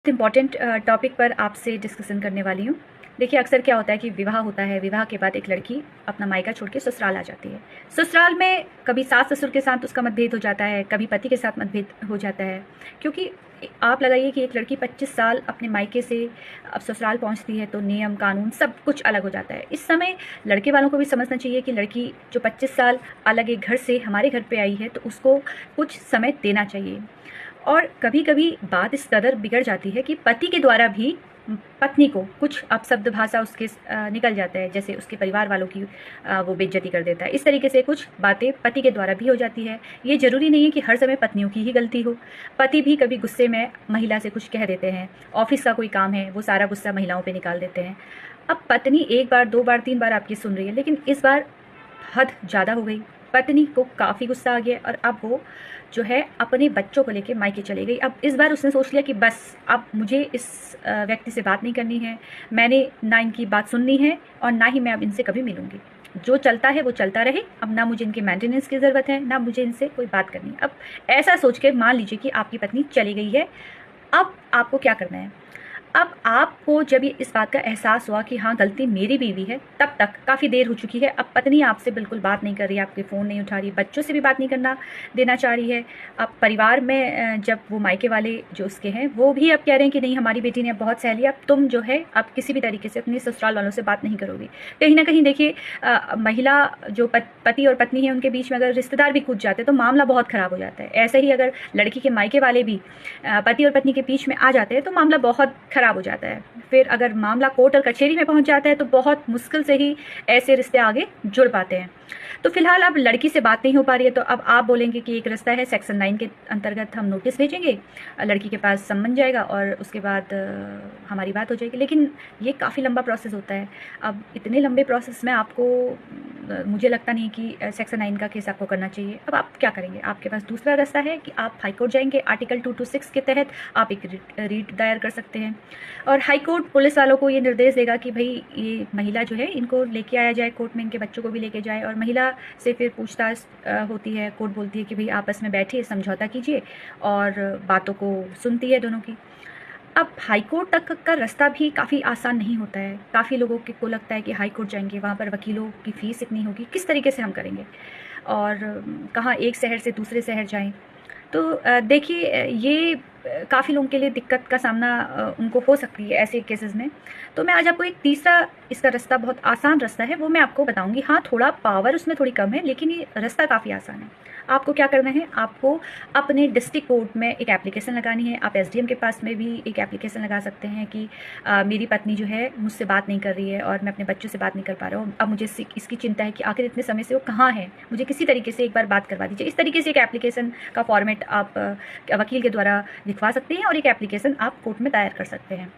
Important topic पर आपसे discussion करने वाली हूँ। देखिए, अक्सर क्या होता है कि विवाह होता है, विवाह के बाद एक लड़की अपना मायका छोड़ के ससुराल आ जाती है। ससुराल में कभी सास ससुर के साथ उसका मतभेद हो जाता है, कभी पति के साथ मतभेद हो जाता है, क्योंकि आप लगाइए कि एक लड़की 25 साल अपने मायके से अब ससुराल पहुंचती है तो नियम कानून सब कुछ अलग हो जाता है। इस समय लड़के वालों को भी समझना चाहिए कि लड़की जो 25 साल अलग एक घर से हमारे घर पे आई है तो उसको कुछ समय देना चाहिए। और कभी कभी बात इस कदर बिगड़ जाती है कि पति के द्वारा भी पत्नी को कुछ अपशब्द भाषा उसके निकल जाता है, जैसे उसके परिवार वालों की वो बेइज्जती कर देता है। इस तरीके से कुछ बातें पति के द्वारा भी हो जाती है। ये ज़रूरी नहीं है कि हर समय पत्नियों की ही गलती हो। पति भी कभी गुस्से में महिला से कुछ कह देते हैं, ऑफिस का कोई काम है वो सारा गुस्सा महिलाओं पे निकाल देते हैं। अब पत्नी एक बार, दो बार, तीन बार आपकी सुन रही है, लेकिन इस बार हद ज़्यादा हो गई। पत्नी को काफ़ी गुस्सा आ गया और अब वो जो है अपने बच्चों को लेके मायके चली गई। अब इस बार उसने सोच लिया कि बस अब मुझे इस व्यक्ति से बात नहीं करनी है, मैंने ना इनकी बात सुननी है और ना ही मैं अब इनसे कभी मिलूंगी। जो चलता है वो चलता रहे, अब ना मुझे इनके मेंटेनेंस की ज़रूरत है, ना मुझे इनसे कोई बात करनी है। अब ऐसा सोच के मान लीजिए कि आपकी पत्नी चली गई है। अब आपको क्या करना है? अब आपको जब ये इस बात का एहसास हुआ कि हाँ, गलती मेरी भी हुई है, तब तक काफ़ी देर हो चुकी है। अब पत्नी आपसे बिल्कुल बात नहीं कर रही है, आपके फ़ोन नहीं उठा रही, बच्चों से भी बात नहीं करना देना चाह रही है। अब परिवार में जब वो मायके वाले जो उसके हैं वो भी अब कह रहे हैं कि नहीं, हमारी बेटी ने अब बहुत सह लिया, अब तुम जो है अब किसी भी तरीके से अपने ससुराल वालों से बात नहीं करोगी। कहीं ना कहीं देखिए, महिला जो पति और पत्नी है उनके बीच में अगर रिश्तेदार भी कूद जाते हैं तो मामला बहुत ख़राब हो जाता है। ऐसे ही अगर लड़की के मायके वाले भी पति और पत्नी के बीच में आ जाते हैं तो मामला बहुत ख़राब हो जाता है। फिर अगर मामला कोर्ट और कचहरी में पहुंच जाता है तो बहुत मुश्किल से ही ऐसे रिश्ते आगे जुड़ पाते हैं। तो फिलहाल अब लड़की से बात नहीं हो पा रही है, तो अब आप बोलेंगे कि एक रास्ता है, सेक्शन 9 के अंतर्गत हम नोटिस भेजेंगे, लड़की के पास सम्मन जाएगा और उसके बाद हमारी बात हो जाएगी। लेकिन ये काफ़ी लंबा प्रोसेस होता है। अब इतने लंबे प्रोसेस में आपको मुझे लगता नहीं कि सेक्शन 9 का केस आपको करना चाहिए। अब आप क्या करेंगे? आपके पास दूसरा रास्ता है कि आप हाईकोर्ट जाएंगे। आर्टिकल 226 के तहत आप एक रीट दायर कर सकते हैं और हाईकोर्ट पुलिस वालों को ये निर्देश देगा कि भाई ये महिला जो है इनको लेके आया जाए कोर्ट में, इनके बच्चों को भी लेके जाए। और महिला से फिर पूछताछ होती है। कोर्ट बोलती है कि भाई आपस में बैठिए, समझौता कीजिए, और बातों को सुनती है दोनों की। अब हाईकोर्ट तक का रास्ता भी काफ़ी आसान नहीं होता है। काफ़ी लोगों को लगता है कि हाईकोर्ट जाएंगे, वहाँ पर वकीलों की फ़ीस इतनी होगी, किस तरीके से हम करेंगे, और कहाँ एक शहर से दूसरे शहर जाएं। तो देखिए, ये काफ़ी लोगों के लिए दिक्कत का सामना उनको हो सकती है ऐसे केसेस में। तो मैं आज आपको एक तीसरा इसका रास्ता, बहुत आसान रास्ता है, वो मैं आपको बताऊंगी। हाँ, थोड़ा पावर उसमें थोड़ी कम है, लेकिन ये रास्ता काफ़ी आसान है। आपको क्या करना है? आपको अपने डिस्ट्रिक्ट कोर्ट में एक एप्लीकेशन लगानी है। आप एसडीएम के पास में भी एक एप्लीकेशन लगा सकते हैं कि मेरी पत्नी जो है मुझसे बात नहीं कर रही है और मैं अपने बच्चों से बात नहीं कर पा रहा हूँ। अब मुझे इसकी चिंता है कि आखिर इतने समय से वो कहाँ है, मुझे किसी तरीके से एक बार बात करवा दीजिए। इस तरीके से एक एप्लीकेशन का फॉर्मेट आप वकील के द्वारा लिखवा सकते हैं और एक एप्लीकेशन आप कोर्ट में दायर कर सकते हैं।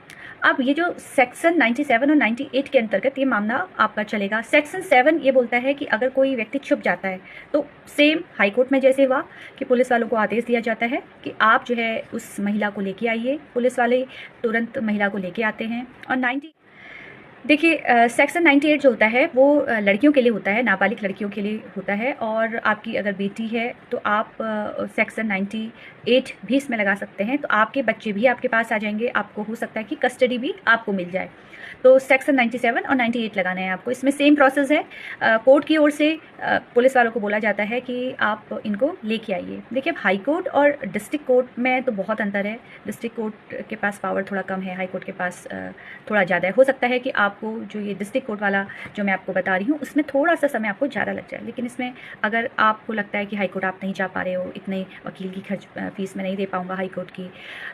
अब ये जो सेक्शन 97 और 98 के अंतर्गत ये मामला आपका चलेगा। सेक्शन 7 ये बोलता है कि अगर कोई व्यक्ति छुप जाता है तो सेम हाईकोर्ट में जैसे हुआ कि पुलिस वालों को आदेश दिया जाता है कि आप जो है उस महिला को लेके आइए। पुलिस वाले तुरंत महिला को लेके आते हैं। और 90 देखिए, सेक्शन 98 जो होता है वो लड़कियों के लिए होता है, नाबालिग लड़कियों के लिए होता है। और आपकी अगर बेटी है तो आप सेक्शन 98 भी इसमें लगा सकते हैं, तो आपके बच्चे भी आपके पास आ जाएंगे। आपको हो सकता है कि कस्टडी भी आपको मिल जाए। तो सेक्शन 97 और 98 लगाना है आपको। इसमें सेम प्रोसेस है। कोर्ट की ओर से पुलिस वालों को बोला जाता है कि आप इनको लेके आइए। देखिए, अब हाई कोर्ट और डिस्ट्रिक्ट कोर्ट में तो बहुत अंतर है। डिस्ट्रिक्ट कोर्ट के पास पावर थोड़ा कम है, हाई कोर्ट के पास थोड़ा ज़्यादा है। हो सकता है कि आपको जो ये डिस्ट्रिक्ट कोर्ट वाला जो मैं आपको बता रही हूँ उसमें थोड़ा सा समय आपको ज़्यादा लग जाए, लेकिन इसमें अगर आपको लगता है कि हाई कोर्ट आप नहीं जा पा रहे हो, इतने वकील की खर्च फीस में नहीं दे पाऊँगा हाई कोर्ट की,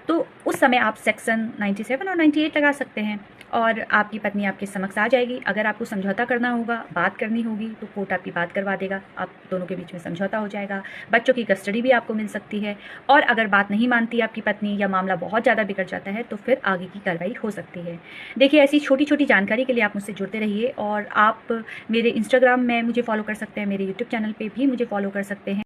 तो उस समय आप सेक्शन 97 और 98 लगा सकते हैं और आपकी पत्नी आपके समक्ष आ जाएगी। अगर आपको समझौता करना होगा, बात करनी होगी, तो कोर्ट आपकी बात करवा देगा, आप दोनों के बीच में समझौता हो जाएगा। बच्चों की कस्टडी भी आपको मिल सकती है। और अगर बात नहीं मानती आपकी पत्नी या मामला बहुत ज़्यादा बिगड़ जाता है तो फिर आगे की कार्रवाई हो सकती है। देखिए, ऐसी छोटी छोटी जानकारी के लिए आप मुझसे जुड़ते रहिए और आप मेरे इंस्टाग्राम में मुझे फॉलो कर सकते हैं, मेरे यूट्यूब चैनल पर भी मुझे फॉलो कर सकते हैं।